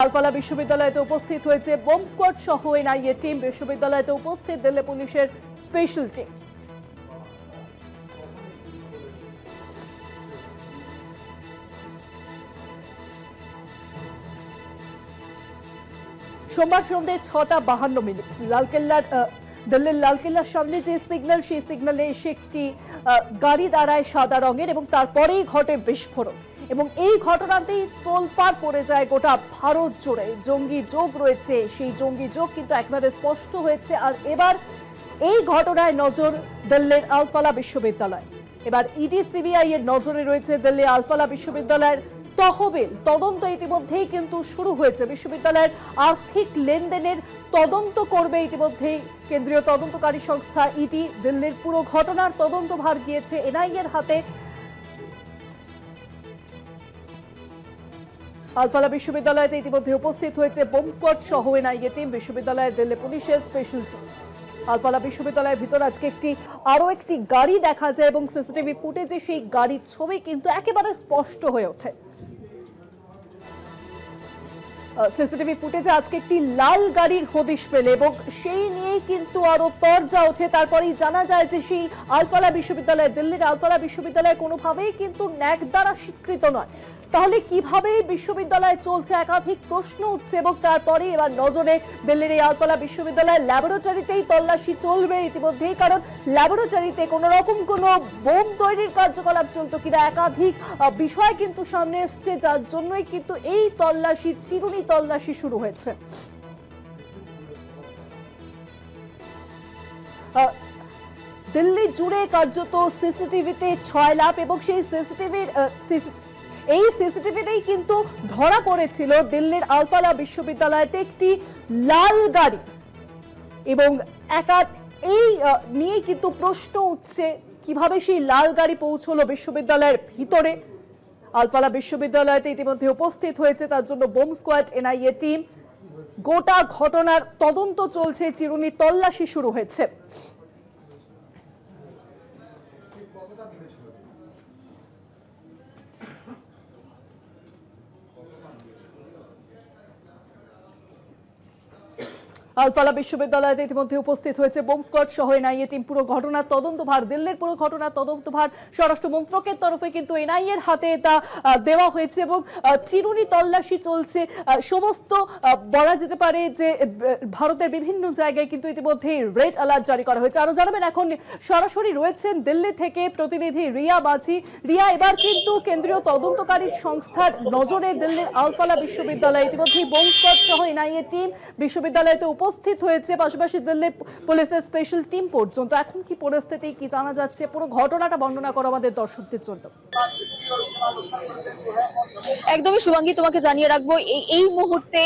Al Falah বিশ্ববিদ্যালয়তে উপস্থিত হয়েছে bomb squad সহ এনআইএ টিম। বিশ্ববিদ্যালয়তে উপস্থিত দিল্লি পুলিশের স্পেশাল টিম। সোমবার সন্ধ্যে 6:52 লালকেল্লার দিল্লির লালকেল্লার সামনে যে সিগন্যাল, সেই সিগন্যালে এসে একটি গাড়ি দাঁড়ায় সাদা রঙের এবং তারপরেই ঘটে বিস্ফোরণ। এবং এই ঘটনাতেই তোলপাড় পড়ে যায় গোটা ভারত জুড়ে। জঙ্গি যোগ রয়েছে, সেই জঙ্গি যোগ কিন্তু একেবারে স্পষ্ট হয়েছে। আর এবার এই ঘটনায় নজর দিল্লির আলফালা বিশ্ববিদ্যালয়। এবার ইডি সিবিআই এর নজরে রয়েছে দিল্লি আলফালা বিশ্ববিদ্যালয়ের তহবিল। তদন্ত ইতিমধ্যেই কিন্তু শুরু হয়েছে। বিশ্ববিদ্যালয়ের আর্থিক লেনদেনের তদন্ত করবে ইতিমধ্যেই কেন্দ্রীয় তদন্তকারী সংস্থা ইডি। দিল্লির পুরো ঘটনার তদন্তভার গিয়েছে এনআইএ এর হাতে। আলফালা বিশ্ববিদ্যালয়তে ইতিমধ্যে উপস্থিত হয়েছে বোম স্কোয়াড সহ এনআইএ টিম, বিশ্ববিদ্যালয়ের দিল্লি পুলিশের স্পেশাল টিম। আলফালা বিশ্ববিদ্যালয়ের ভিতর আজকে আরো একটি গাড়ি দেখা যায় এবং সিসিটিভি ফুটেজে সেই গাড়ির ছবি কিন্তু একেবারে স্পষ্ট হয়ে ওঠে। সিসিটিভি ফুটেজে আজকে একটি লাল গাড়ির হদিশ পেলে এবং সেই নিয়ে কিন্তু আরো তরজা ওঠে। তারপরেই জানা যায় যে সেই আলফালা বিশ্ববিদ্যালয়, দিল্লির আলফালা বিশ্ববিদ্যালয় কোনোভাবেই কিন্তু ন্যাক দ্বারা স্বীকৃত নয়। তাহলে কিভাবে বিশ্ববিদ্যালয় চলছে, একাধিক প্রশ্ন উঠছে। এবং তারপরে এবার নজরে দিল্লির এই আলফালা বিশ্ববিদ্যালয়ের ল্যাবরেটরিতেই তল্লাশি চলবে ইতিমধ্যেই, কারণ ল্যাবরেটরিতে কোনো রকম কোনো বোম তৈরির কার্যকলাপ চলতো কিনা একাধিক বিষয় কিন্তু সামনে এসছে, যার জন্যই কিন্তু এই তল্লাশির চিরুনি তল্লাশি শুরু হয়েছে। দিল্লি জুড়ে কার্যত সিসিটিভিতে 6 লাখ এবং সেই সিসিটিভিতেই কিন্তু ধরা পড়েছিল দিল্লির আলফালা বিশ্ববিদ্যালয়তে একটি লাল গাড়ি। এবং এই নিয়ে কিন্তু প্রশ্ন উঠছে কিভাবে সেই লাল গাড়ি পৌঁছলো বিশ্ববিদ্যালয়ের ভিতরে। আলফালা বিশ্ববিদ্যালয়তে ইতিমধ্যে উপস্থিত হয়েছে তার জন্য বোম স্কোয়াড এনআইএ টিম। গোটা ঘটনার তদন্ত চলছে, চিরুনি তল্লাশি শুরু হয়েছে। আলফালা বিশ্ববিদ্যালয়তে ইতিমধ্যে উপস্থিত হয়েছে বোম স্কোয়াড সহ এনআইএ টিম। পুরো ঘটনার তদন্তভার দিল্লির পুরো ঘটনার তদন্তভার স্বরাষ্ট্র মন্ত্রকের তরফে কিন্তু এনআইএ এর হাতে তা দেওয়া হয়েছে এবং চিরুনি তল্লাশি চলছে। সমস্ত বলা যেতে পারে যে ভারতের বিভিন্ন জায়গায় কিন্তু ইতিমধ্যে রেড অ্যালার্ট জারি করা হয়েছে। আরো জানাবেন এখন সরাসরি রয়েছেন দিল্লি থেকে প্রতিনিধি রিয়া বাজি। রিয়া, এবার কিন্তু কেন্দ্রীয় তদন্তকারী সংস্থার নজরে দিল্লির আলফালা বিশ্ববিদ্যালয়। ইতিমধ্যে বোম স্কোয়াড সহ এনআইএ টিম বিশ্ববিদ্যালয়তে উপস্থিত হয়েছে, পাশাপাশি দিল্লি পুলিশের স্পেশাল টিম পর্যন্ত। এখন কি পরিস্থিতি, কি জানা যাচ্ছে, পুরো ঘটনাটা বর্ণনা করো আমাদের দর্শকদের জন্য। একদমই শুভাঙ্গী, তোমাকে জানিয়ে রাখবো এই মুহূর্তে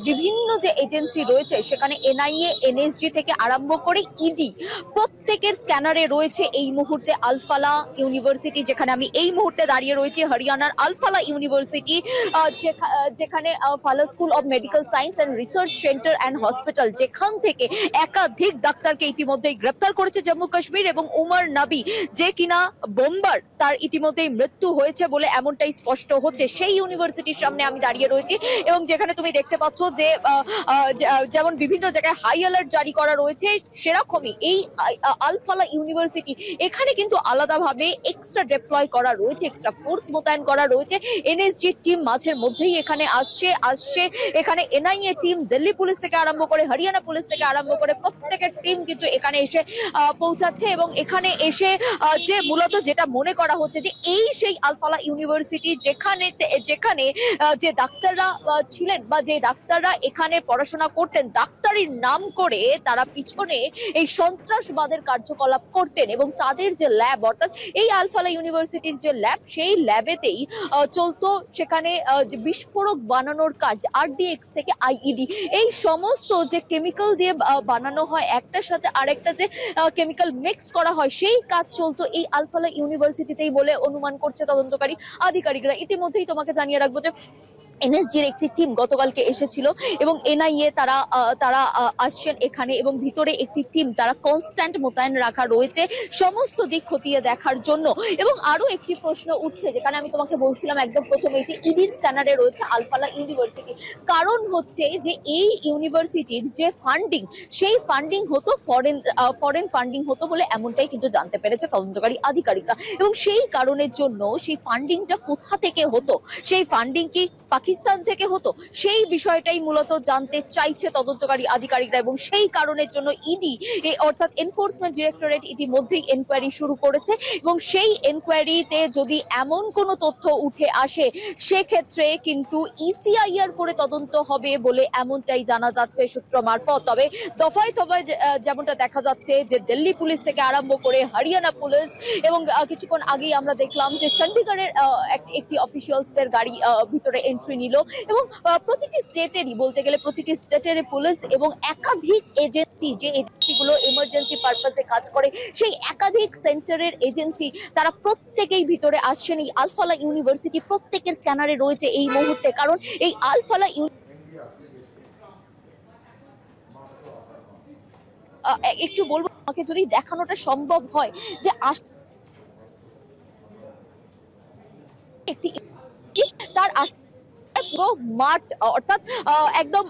বিভিন্ন যে এজেন্সি রয়েছে সেখানে এনআইএ, এনএসজি থেকে আরম্ভ করে ইডি প্রত্যেকের স্ক্যানারে রয়েছে এই মুহূর্তে আলফালা ইউনিভার্সিটি, যেখানে আমি এই মুহূর্তে দাঁড়িয়ে রয়েছি হরিয়ানার আলফালা ইউনিভার্সিটি, যেখানে ফালা school of medical science and research centre and hospital, যেখান থেকে একাধিক ডাক্তারকে ইতিমধ্যেই গ্রেপ্তার করেছে জম্মু কাশ্মীর। এবং উমর নবী যে কিনা বোম্বার, তার ইতিমধ্যেই মৃত্যু হয়েছে বলে এমনটাই স্পষ্ট হচ্ছে। সেই ইউনিভার্সিটির সামনে আমি দাঁড়িয়ে রয়েছি এবং যেখানে তুমি দেখতে পাচ্ছ যে যেমন বিভিন্ন জায়গায় হাই অ্যালার্ট জারি করা রয়েছে, সেরকমই এই আলফালা ইউনিভার্সিটি এখানে কিন্তু আলাদাভাবে এক্সট্রা ডিপ্লয় করা রয়েছে, এক্সট্রা ফোর্স মোতায়েন করা রয়েছে। এনএসজি টিম মাঝের মধ্যেই এখানে আসছে। এখানে এনআইএ টিম, দিল্লি পুলিশ থেকে আরম্ভ করে হরিয়ানা পুলিশ থেকে আরম্ভ করে প্রত্যেকের টিম কিন্তু এখানে এসে পৌঁছাচ্ছে। এবং এখানে এসে যে মূলত যেটা মনে করা হচ্ছে যে এই সেই আলফালা ইউনিভার্সিটি যেখানে যে ডাক্তাররা ছিলেন বা যে ডাক্তাররা এখানে পড়াশোনা করতেন, ডাক্তারির নাম করে তারা পিছনে এই সন্ত্রাসবাদের কার্যকলাপ করতেন। এবং তাদের যে ল্যাব, অর্থাৎ এই আলফালা ইউনিভার্সিটির যে ল্যাব, সেই ল্যাবেতেই চলতো সেখানে যে বিস্ফোরক বানানোর কাজ, আরডিএক্স থেকে আইইডি, এই সমস্ত যে কেমিক্যাল দিয়ে বানানো হয়, একটার সাথে আরেকটা যে কেমিক্যাল মিক্সড করা হয়, সেই কাজ চলতো এই আলফালা ইউনিভার্সিটিতেই বলে অনুমান করছে তদন্তকারী আধিকারিকরা। ইতিমধ্যেই তোমাকে জানিয়ে রাখবো যে এনএসজির একটি টিম গতকালকে এসেছিল এবং এনআইএ তারা তারা আসছেন এখানে এবং ভিতরে একটি টিম তারা কনস্ট্যান্ট মোতায়েন রাখা রয়েছে সমস্ত দিক খতিয়ে দেখার জন্য। এবং আরো একটি প্রশ্ন উঠছে, যেখানে আমি তোমাকে বলছিলাম একদম প্রথমে, যে ইডির স্ক্যানারে রয়েছে আলফালা ইউনিভার্সিটি। কারণ হচ্ছে যে এই ইউনিভার্সিটির যে ফান্ডিং, সেই ফান্ডিং হতো ফরেন ফান্ডিং হতো বলে এমনটাই কিন্তু জানতে পেরেছে তদন্তকারী আধিকারিকরা। এবং সেই কারণের জন্য সেই ফান্ডিংটা কোথা থেকে হতো, সেই ফান্ডিং কি পাকিস্তান থেকে হতো, সেই বিষয়টাই মূলত জানতে চাইছে তদন্তকারী আধিকারিকরা। এবং সেই কারণের জন্য ইডি অর্থাৎ এনফোর্সমেন্ট ডিরেক্টরেট ইতিমধ্যেই এনকোয়ারি শুরু করেছে। এবং সেই এনকোয়ারিতে যদি এমন কোনো তথ্য উঠে আসে, সেক্ষেত্রে কিন্তু ইসিআইআর করে তদন্ত হবে বলে এমনটাই জানা যাচ্ছে সূত্র মারফত। তবে দফায় দফায় যেমনটা দেখা যাচ্ছে যে দিল্লি পুলিশ থেকে আরম্ভ করে হরিয়ানা পুলিশ এবং কিছুক্ষণ আগেই আমরা দেখলাম যে চণ্ডীগড়ের একটি অফিসিয়ালসদের গাড়ি ভিতরে এন্ট্রি নিল। এবং প্রতিটি স্টেটেরই বলতে গেলে প্রতিটি স্টেটের পুলিশ এবং একাধিক এজেন্সি, যে এজেন্সিগুলো এমার্জেন্সি পারপাসে কাজ করে, সেই একাধিক সেন্টারের এজেন্সি তারা প্রত্যেকেই ভিতরে আসছেন। এই আলফালা ইউনিভার্সিটি প্রত্যেকের স্ক্যানারে রয়েছে এই মুহূর্তে। কারণ এই আলফালা একটু বলবো আমাকে যদি দেখানোটা সম্ভব হয় যে একটি তার পুরো মাঠ অর্থাৎ একদম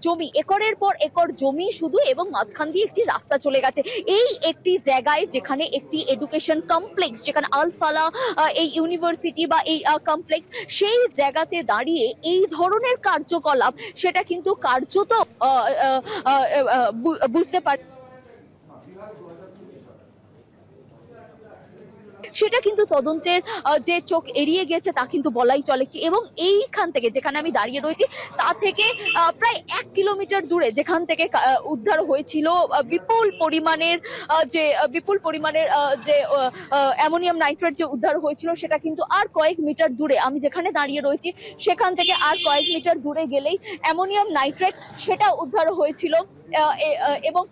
জমি, একরের পর একর জমি শুধু, এবং মাঝখান দিয়ে একটি রাস্তা চলে গেছে। এই একটি জায়গায় যেখানে একটি এডুকেশন কমপ্লেক্স, যেখানে আলফালা এই ইউনিভার্সিটি বা এই কমপ্লেক্স, সেই জায়গাতে দাঁড়িয়ে এই ধরনের কার্যকলাপ, সেটা কিন্তু কার্যত বুঝতে পার, সেটা কিন্তু তদন্তের যে চোখ এড়িয়ে গেছে তা কিন্তু বলাই চলে। এবং এইখান থেকে যেখানে আমি দাঁড়িয়ে রয়েছি তা থেকে প্রায় 1 কিলোমিটার দূরে যেখান থেকে উদ্ধার হয়েছিল বিপুল পরিমাণের যে অ্যামোনিয়াম নাইট্রেট যে উদ্ধার হয়েছিল, সেটা কিন্তু আর কয়েক মিটার দূরে, আমি যেখানে দাঁড়িয়ে রয়েছি সেখান থেকে আর কয়েক মিটার দূরে গেলেই অ্যামোনিয়াম নাইট্রেট সেটা উদ্ধার হয়েছিল। এবং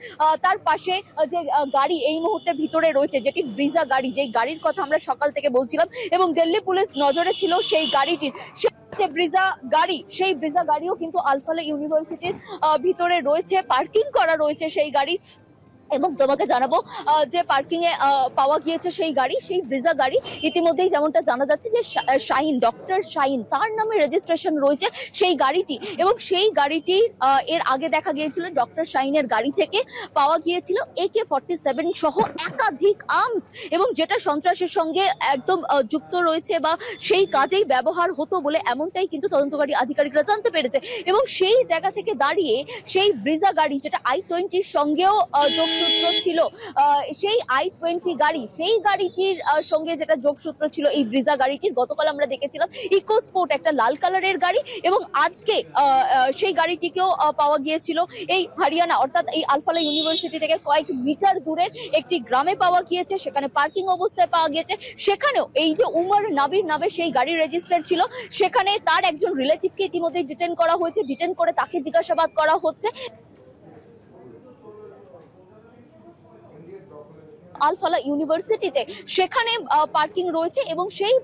তার পাশে যে গাড়ি এই মুহূর্তে ভিতরে রয়েছে, যেটি ব্রিজা গাড়ি, যে গাড়ির কথা আমরা সকাল থেকে বলছিলাম এবং দিল্লি পুলিশ নজরে ছিল সেই গাড়িটির, যে ব্রিজা গাড়ি, সেই ব্রিজা গাড়িও কিন্তু আলফালা ইউনিভার্সিটির ভিতরে রয়েছে, পার্কিং করা রয়েছে সেই গাড়ি। এবং তোমাকে জানাবো যে পার্কিং এ পাওয়া গিয়েছে সেই গাড়ি, সেই ব্রিজা গাড়ি, ইতিমধ্যেই যেমনটা জানা যাচ্ছে যে শাহিন, ডক্টর শাহিন, তার নামে রেজিস্ট্রেশন রয়েছে সেই গাড়িটি। এবং সেই গাড়িটি এর আগে দেখা গিয়েছিল ডক্টর শাহিনের গাড়ি থেকে পাওয়া গিয়েছিল AK-47 সহ একাধিক আর্মস, এবং যেটা সন্ত্রাসের সঙ্গে একদম যুক্ত রয়েছে বা সেই কাজেই ব্যবহার হতো বলে এমনটাই কিন্তু তদন্তকারী আধিকারিকরা জানতে পেরেছে। এবং সেই জায়গা থেকে দাঁড়িয়ে সেই ব্রিজা গাড়ি, যেটা I-20 সঙ্গেও যোগসূত্র ছিল, সেই I-20 গাড়ি, সেই গাড়িটির সঙ্গে যেটা যোগসূত্র ছিল এই ব্রিজা গাড়িটির, গতকাল আমরা দেখেছিলাম ইকোস্পোর্ট একটা লাল কালারের গাড়ি, এবং আজকে সেই গাড়িটিকেও পাওয়া গিয়েছিল এই হরিয়ানা অর্থাৎ এই আলফালা ইউনিভার্সিটি থেকে কয়েক মিটার দূরের একটি গ্রামে পাওয়া গিয়েছে, সেখানে পার্কিং অবস্থায় পাওয়া গিয়েছে। সেখানেও এই যে উমর নাবির নামে সেই গাড়ি রেজিস্টার ছিল, সেখানে তার একজন রিলেটিভকে ইতিমধ্যে ডিটেন করা হয়েছে, ডিটেন করে তাকে জিজ্ঞাসাবাদ করা হচ্ছে। আলফালা ইউনিভার্সিটিতে সেখানে পার্কিং রয়েছে এবং সেই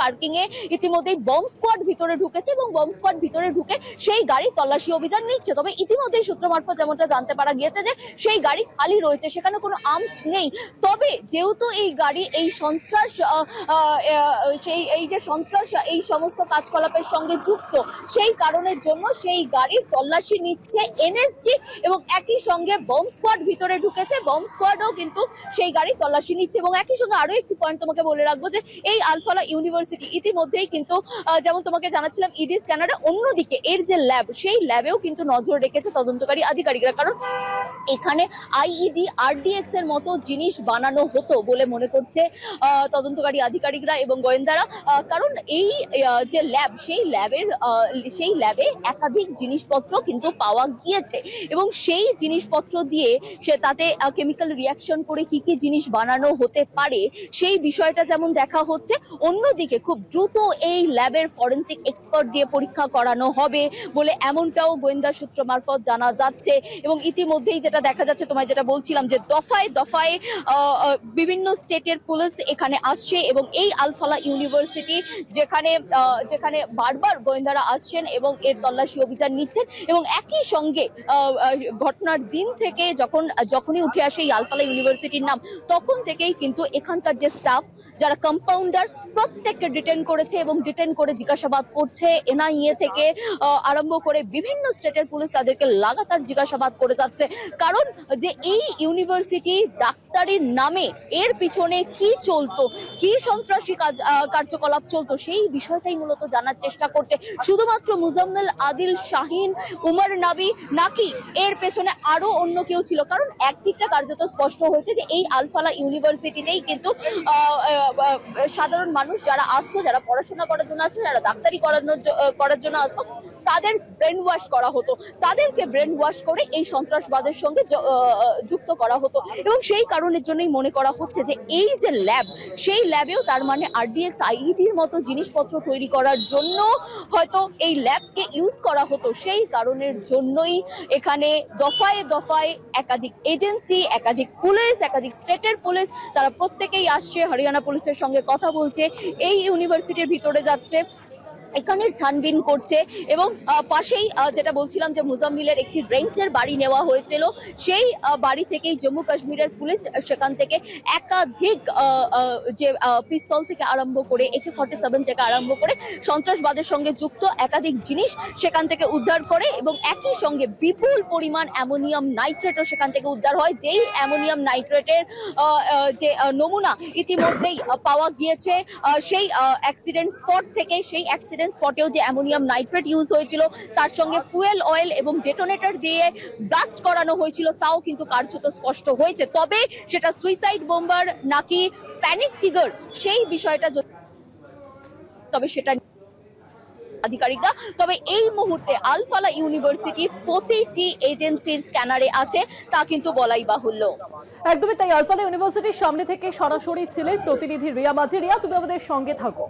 পার্কিং এ ইতিমধ্যেই বম্ব স্কোয়াড ভিতরে ঢুকেছে এবং বম্ব স্কোয়াড ভিতরে ঢুকে সেই গাড়ি তল্লাশি অভিযান নিচ্ছে। তবে ইতিমধ্যেই সূত্র মারফত যেমনটা জানতে পারা গিয়েছে যে সেই গাড়ি খালি রয়েছে, সেখানে কোনো আর্মস নেই। তবে যেহেতু এই গাড়ি এই সন্ত্রাস এই সমস্ত কাজকলাপের সঙ্গে যুক্ত, সেই কারণের জন্য সেই গাড়ির তল্লাশি নিচ্ছে এনএসজি এবং একই সঙ্গে বম্ব স্কোয়াড ভিতরে ঢুকেছে, বম্ব স্কোয়াডও কিন্তু সেই গাড়ি তল্লাশি নিচ্ছে। এবং একই সঙ্গে আরো একটি পয়েন্ট তোমাকে বলে রাখবো যে এই আলফালা ইউনিভার্সিটি ইতিমধ্যেই কিন্তু যেমন তোমাকে জানাচ্ছিলাম ইডি স্ক্যানারে, অন্যদিকে এর যে ল্যাব, সেই ল্যাবেও কিন্তু নজর রেখেছে তদন্তকারী আধিকারিকরা। কারণ এখানে আইইডি RDX এর মতো জিনিস বানানো হতো বলে মনে করছে তদন্তকারী আধিকারিকরা এবং গোয়েন্দারা। কারণ এই যে ল্যাব, সেই ল্যাবে একাধিক জিনিসপত্র কিন্তু পাওয়া গিয়েছে এবং সেই জিনিসপত্র দিয়ে তাতে কেমিক্যাল রিয়াকশন কালেকশন করে কি কি জিনিস বানানো হতে পারে সেই বিষয়টা যেমন দেখা হচ্ছে, অন্যদিকে খুব দ্রুত এই ল্যাবের ফরেন্সিক এক্সপার্ট দিয়ে পরীক্ষা করানো হবে বলে এমনটাও গোয়েন্দা সূত্র মারফত জানা যাচ্ছে। এবং ইতিমধ্যেই যেটা দেখা যাচ্ছে, তোমায় যেটা বলছিলাম যে দফায় দফায় বিভিন্ন স্টেটের পুলিশ এখানে আসছে এবং এই আলফালা ইউনিভার্সিটি যেখানে বারবার গোয়েন্দারা আসছেন এবং এর তল্লাশি অভিযান নিচ্ছেন। এবং একই সঙ্গে ঘটনার দিন থেকে যখনই উঠে আসে এই আলফালা ইউনিভার্সিটির নাম, তখন থেকেই কিন্তু এখানকার যে স্টাফ যারা কম্পাউন্ডার প্রত্যেককে ডিটেন করেছে এবং ডিটেন করে জিজ্ঞাসাবাদ করছে। এনআইএ থেকে আরম্ভ করে বিভিন্ন স্টেটের পুলিশ তাদেরকে লাগাতার জিজ্ঞাসাবাদ করে যাচ্ছে, কারণ যে এই ইউনিভার্সিটি ডাক্তারির নামে এর পিছনে কি চলতো, কি সন্ত্রাসী কার্যকলাপ চলতো সেই বিষয়টাই মূলত জানার চেষ্টা করছে। শুধুমাত্র মুজাম্মেল, আদিল, শাহিন, উমর নাবি নাকি এর পেছনে আরো অন্য কেউ ছিল? কারণ একদিকটা কার্যত স্পষ্ট হয়েছে যে এই আলফালা ইউনিভার্সিটিতেই কিন্তু সাধারণ মানুষ যারা আসতো, যারা পড়াশোনা করার জন্য আসতো, যারা ডাক্তারি করার জন্য আসতো, তাদের ব্রেন ওয়াশ করা হতো, তাদেরকে ব্রেন ওয়াশ করে এই সন্ত্রাসবাদের সঙ্গে যুক্ত করা হতো। এবং সেই কারণের জন্যই মনে করা হচ্ছে যে এই যে ল্যাব, সেই ল্যাবেও তার মানে আরডিএক্স আইইডির মতো জিনিসপত্র তৈরি করার জন্য হয়তো এই ল্যাবকে ইউজ করা হতো। সেই কারণের জন্যই এখানে দফায় দফায় একাধিক এজেন্সি, একাধিক পুলিশ, একাধিক স্টেটের পুলিশ, তারা প্রত্যেকেই আসছে, হরিয়ানা পুলিশের সঙ্গে কথা বলছে, এই ইউনিভার্সিটির ভিতরে যাচ্ছে, এখানের ছানবিন করছে। এবং পাশেই যেটা বলছিলাম যে মুজাম্মিলের একটি রেন্টের বাড়ি নেওয়া হয়েছিল, সেই বাড়ি থেকেই জম্মু কাশ্মীরের পুলিশ সেখান থেকে একাধিক যে পিস্তল থেকে আরম্ভ করে AK-47 থেকে আরম্ভ করে সন্ত্রাসবাদের সঙ্গে যুক্ত একাধিক জিনিস সেখান থেকে উদ্ধার করে। এবং একই সঙ্গে বিপুল পরিমাণ অ্যামোনিয়াম নাইট্রেটও সেখান থেকে উদ্ধার হয়, যেই অ্যামোনিয়াম নাইট্রেটের যে নমুনা ইতিমধ্যেই পাওয়া গিয়েছে সেই অ্যাক্সিডেন্ট স্পট থেকে। সেই অ্যাক্সিডেন্ট স্পটেও যে অ্যামোনিয়াম নাইট্রেট ইউজ হয়েছিল, তার সঙ্গে ফুয়েল অয়েল এবং ডেটোনেটর দিয়ে ব্লাস্ট করানো হয়েছিল, তাও কিন্তু কার্যত স্পষ্ট হয়েছে। তবে সেটা সুইসাইড বোম্বার নাকি প্যানিক ট্রিগার সেই বিষয়টা তবে সেটা আধিকারিকরা, তবে এই মুহূর্তে আলফালা ইউনিভার্সিটি প্রতিটি এজেন্সির স্ক্যানারে আছে তা কিন্তু বলাই বাহুল্য। একদমই তাই। আলফালা ইউনিভার্সিটির সামনে থেকে সরাসরি ছিলেন প্রতিনিধি রিয়া মাঝি। রিয়া, তুমি আমাদের সঙ্গে থাকো।